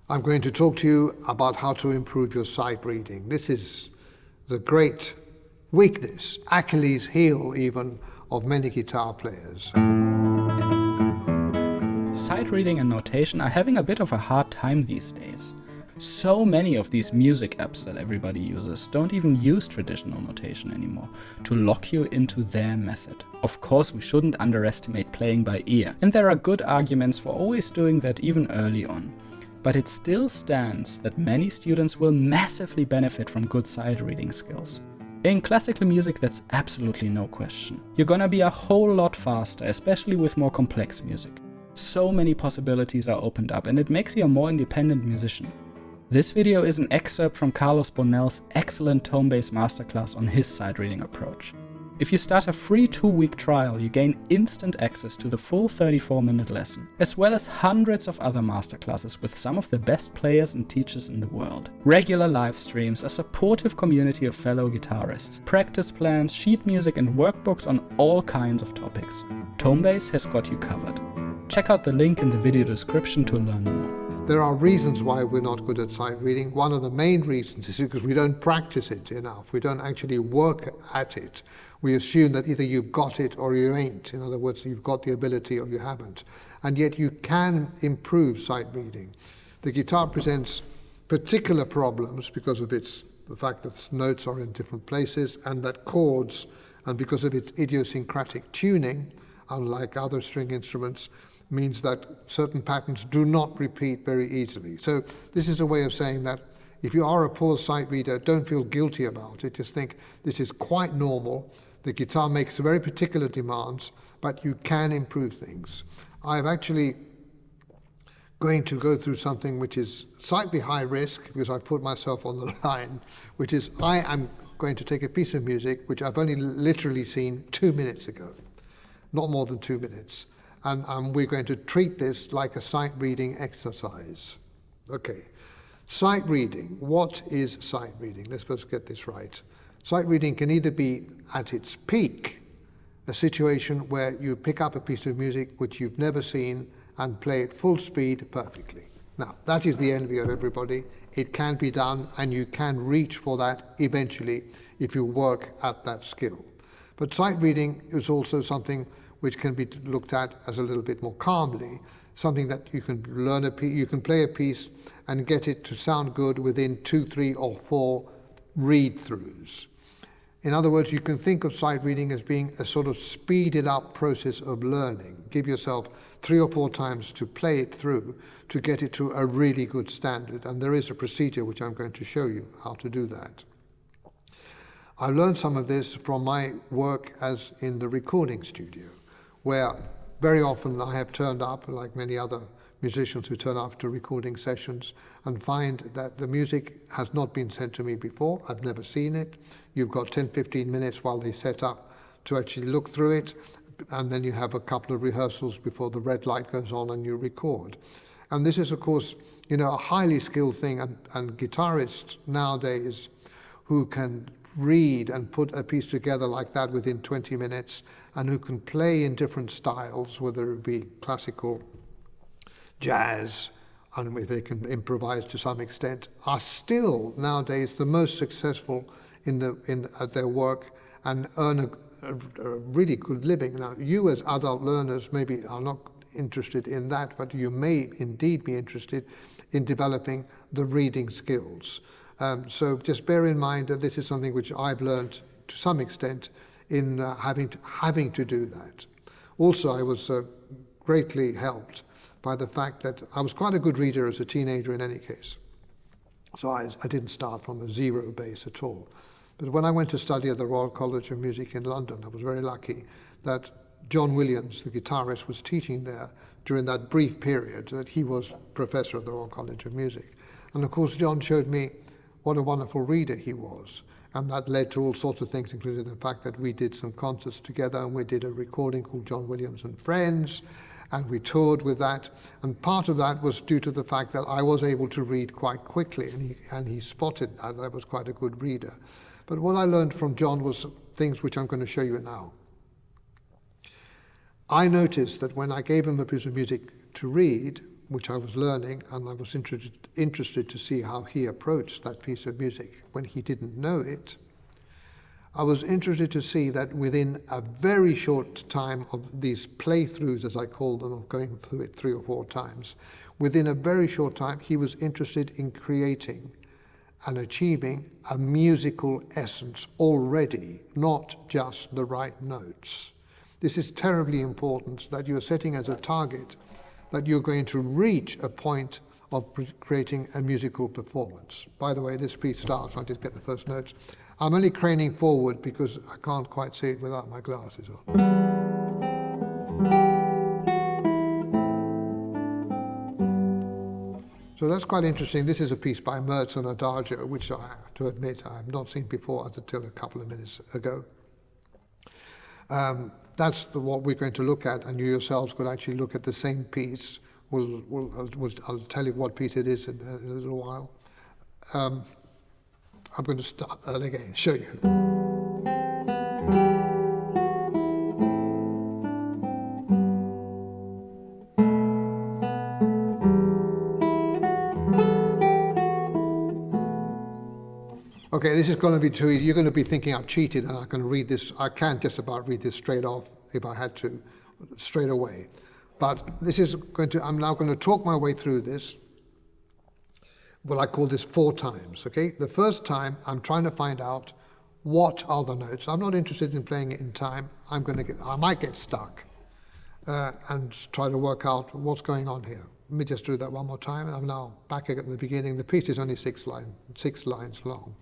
I'm going to talk to you about how to improve your sight reading. This is the great weakness, Achilles' heel even, of many guitar players. Sight reading and notation are having a bit of a hard time these days. So many of these music apps that everybody uses don't even use traditional notation anymore to lock you into their method. Of course, we shouldn't underestimate playing by ear, and there are good arguments for always doing that even early on. But it still stands that many students will massively benefit from good sight reading skills. In classical music, that's absolutely no question. You're gonna be a whole lot faster, especially with more complex music. So many possibilities are opened up, and it makes you a more independent musician. This video is an excerpt from Carlos Bonell's excellent tonebase masterclass on his sight reading approach. If you start a free 2-week trial, you gain instant access to the full 34-minute lesson, as well as hundreds of other masterclasses with some of the best players and teachers in the world. Regular live streams, a supportive community of fellow guitarists, practice plans, sheet music and workbooks on all kinds of topics. Tonebase has got you covered. Check out the link in the video description to learn more. There are reasons why we're not good at sight reading. One of the main reasons is because we don't practice it enough. We don't actually work at it. We assume that either you've got it or you ain't. In other words, you've got the ability or you haven't. And yet you can improve sight reading. The guitar presents particular problems because of the fact that notes are in different places and that chords, and because of its idiosyncratic tuning, unlike other string instruments, means that certain patterns do not repeat very easily. So this is a way of saying that if you are a poor sight reader, don't feel guilty about it. Just think this is quite normal. The guitar makes very particular demands, but you can improve things. I'm actually going to go through something which is slightly high risk because I've put myself on the line, which is I am going to take a piece of music which I've only literally seen 2 minutes ago, not more than 2 minutes. And we're going to treat this like a sight reading exercise. Okay, sight reading. What is sight reading? Let's first get this right. Sight reading can either be at its peak, a situation where you pick up a piece of music which you've never seen and play it full speed perfectly. Now, that is the envy of everybody. It can be done, and you can reach for that eventually if you work at that skill. But sight reading is also something which can be looked at as a little bit more calmly, something that you can learn you can play a piece and get it to sound good within 2, 3, or 4 read-throughs. In other words, you can think of sight reading as being a sort of speeded up process of learning. Give yourself 3 or 4 times to play it through to get it to a really good standard, and there is a procedure which I'm going to show you how to do that. I learned some of this from my work as in the recording studio, where very often I have turned up, like many other musicians who turn up to recording sessions, and find that the music has not been sent to me before. I've never seen it. You've got 10-15 minutes while they set up to actually look through it, and then you have a couple of rehearsals before the red light goes on and you record. And this is, of course, a highly skilled thing, and guitarists nowadays who can read and put a piece together like that within 20 minutes and who can play in different styles, whether it be classical, jazz, and if they can improvise to some extent, are still nowadays the most successful at their work and earn a really good living. Now, you as adult learners maybe are not interested in that, but you may indeed be interested in developing the reading skills. So just bear in mind that this is something which I've learned to some extent in having to do that. Also, I was greatly helped by the fact that I was quite a good reader as a teenager in any case. So I didn't start from a zero base at all. But when I went to study at the Royal College of Music in London, I was very lucky that John Williams, the guitarist, was teaching there during that brief period that he was professor at the Royal College of Music. And of course, John showed me what a wonderful reader he was. And that led to all sorts of things, including the fact that we did some concerts together, and we did a recording called John Williams and Friends, and we toured with that. And part of that was due to the fact that I was able to read quite quickly, and he spotted that I was quite a good reader. But what I learned from John was things which I'm going to show you now. I noticed that when I gave him a piece of music to read, which I was learning, and I was interested to see how he approached that piece of music when he didn't know it. I was interested to see that within a very short time of these playthroughs, as I call them, of going through it 3 or 4 times, within a very short time, he was interested in creating and achieving a musical essence already, not just the right notes. This is terribly important, that you're setting as a target that you're going to reach a point of creating a musical performance. By the way, this piece starts, I'll just get the first notes. I'm only craning forward because I can't quite see it without my glasses on. So that's quite interesting. This is a piece by Merz and Adagio, which I have to admit I have not seen before until a couple of minutes ago. That's what we're going to look at, and you yourselves could actually look at the same piece. I'll tell you what piece it is in a little while. I'm going to start that again, show you. Okay, this is going to be too easy. You're going to be thinking I've cheated and I'm going to read this. I can't just about read this straight off if I had to, straight away. But this is going to, I'm now going to talk my way through this. Well, I call this 4 times, okay? The first time, I'm trying to find out what are the notes. I'm not interested in playing it in time. I might get stuck and try to work out what's going on here. Let me just do that one more time. I'm now back at the beginning. The piece is only 6 lines long.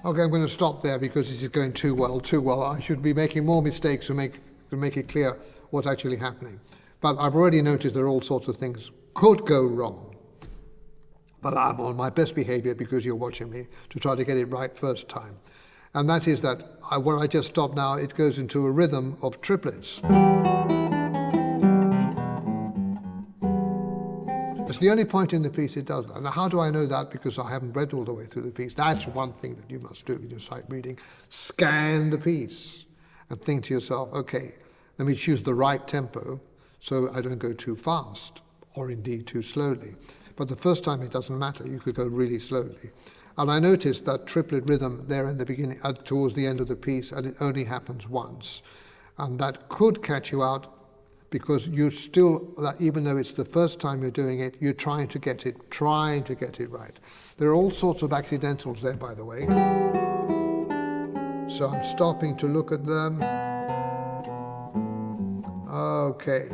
Okay, I'm going to stop there because this is going too well. I should be making more mistakes to make it clear what's actually happening. But I've already noticed there are all sorts of things could go wrong. But I'm on my best behavior because you're watching me to try to get it right first time. And that is that where I just stop now, it goes into a rhythm of triplets. It's the only point in the piece it does that. Now, how do I know that? Because I haven't read all the way through the piece. That's one thing that you must do in your sight reading. Scan the piece and think to yourself, okay, let me choose the right tempo so I don't go too fast or indeed too slowly. But the first time it doesn't matter. You could go really slowly. And I noticed that triplet rhythm there in the beginning, towards the end of the piece, and it only happens once. And that could catch you out because you still, even though it's the first time you're doing it, you're trying to get it right. There are all sorts of accidentals there, by the way. So I'm stopping to look at them. Okay.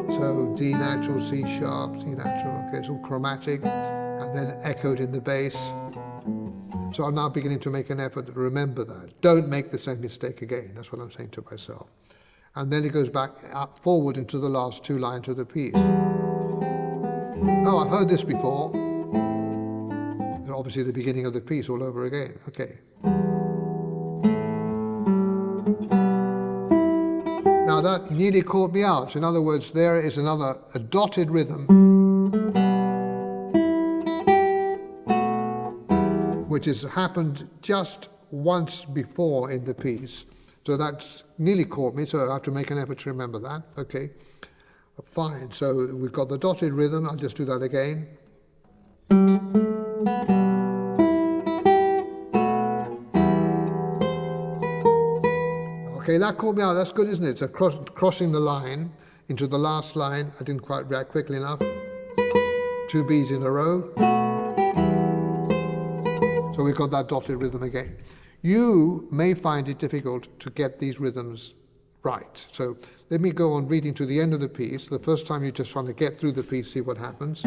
So D natural, C sharp, C natural, okay, it's all chromatic, and then echoed in the bass. So I'm now beginning to make an effort to remember that. Don't make the same mistake again, that's what I'm saying to myself. And then it goes back forward into the last 2 lines of the piece. Oh, I've heard this before. And obviously the beginning of the piece all over again, okay. Now that nearly caught me out. In other words, there is a dotted rhythm, which has happened just once before in the piece. So that nearly caught me, so I have to make an effort to remember that. Okay, fine. So we've got the dotted rhythm. I'll just do that again. Okay, that caught me out. That's good, isn't it? So crossing the line into the last line. I didn't quite react quickly enough. 2 B's in a row. So we've got that dotted rhythm again. You may find it difficult to get these rhythms right. So let me go on reading to the end of the piece. The first time you're just trying to get through the piece, see what happens.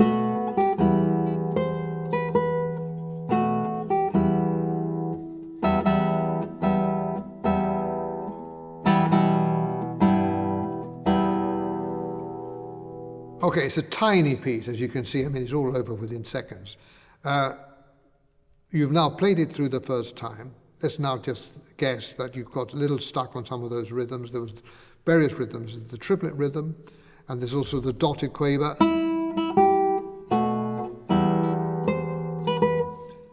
Okay, it's a tiny piece, as you can see. I mean, it's all over within seconds. You've now played it through the first time. Let's now just guess that you've got a little stuck on some of those rhythms. There was various rhythms. There's the triplet rhythm, and there's also the dotted quaver.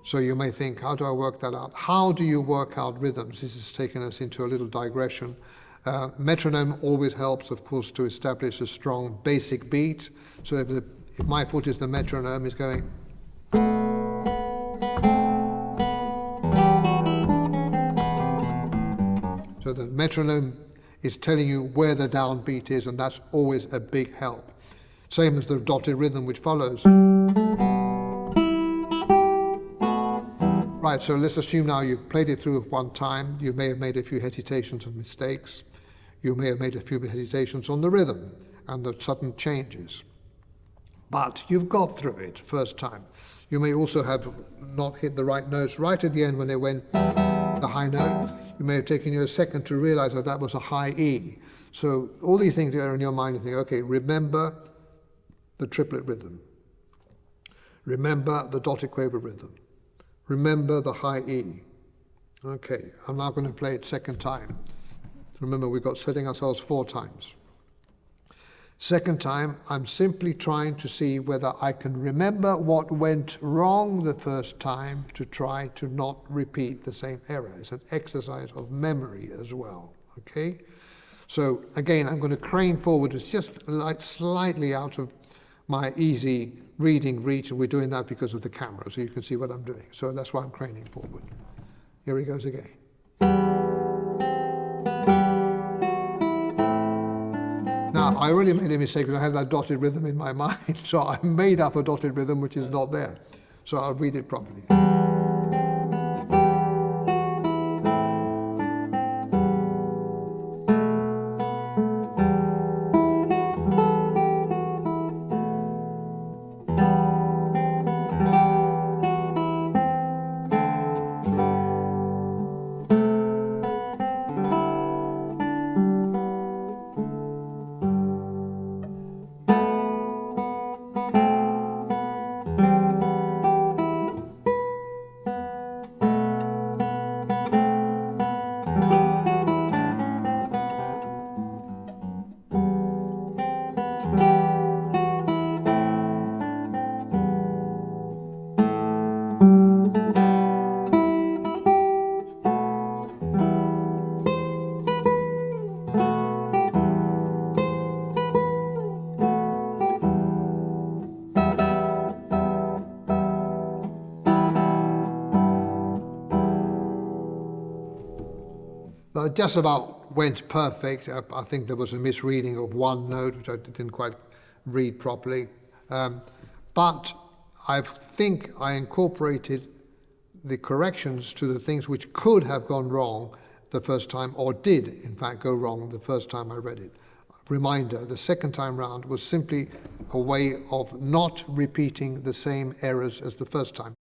So you may think, how do I work that out? How do you work out rhythms? This has taken us into a little digression. Metronome always helps, of course, to establish a strong basic beat. So if my foot is the metronome, it's going. So the metronome is telling you where the downbeat is, and that's always a big help. Same as the dotted rhythm which follows. Right, so let's assume now you've played it through one time. You may have made a few hesitations and mistakes. You may have made a few hesitations on the rhythm and the sudden changes. But you've got through it first time. You may also have not hit the right notes right at the end when they went the high note. It may have taken you a second to realize that that was a high E. So all these things are in your mind. You think, okay, remember the triplet rhythm. Remember the dotted quaver rhythm. Remember the high E. Okay, I'm now going to play it second time. Remember, we've got setting ourselves 4 times. Second time, I'm simply trying to see whether I can remember what went wrong the first time to try to not repeat the same error. It's an exercise of memory as well, okay? So again, I'm going to crane forward. It's just like slightly out of my easy reading reach, and we're doing that because of the camera, so you can see what I'm doing. So that's why I'm craning forward. Here he goes again. Now, I already made a mistake because I had that dotted rhythm in my mind, so I made up a dotted rhythm which is not there. So I'll read it properly. Just about went perfect. I think there was a misreading of one note, which I didn't quite read properly. But I think I incorporated the corrections to the things which could have gone wrong the first time, or did in fact go wrong the first time I read it. Reminder, the second time round was simply a way of not repeating the same errors as the first time.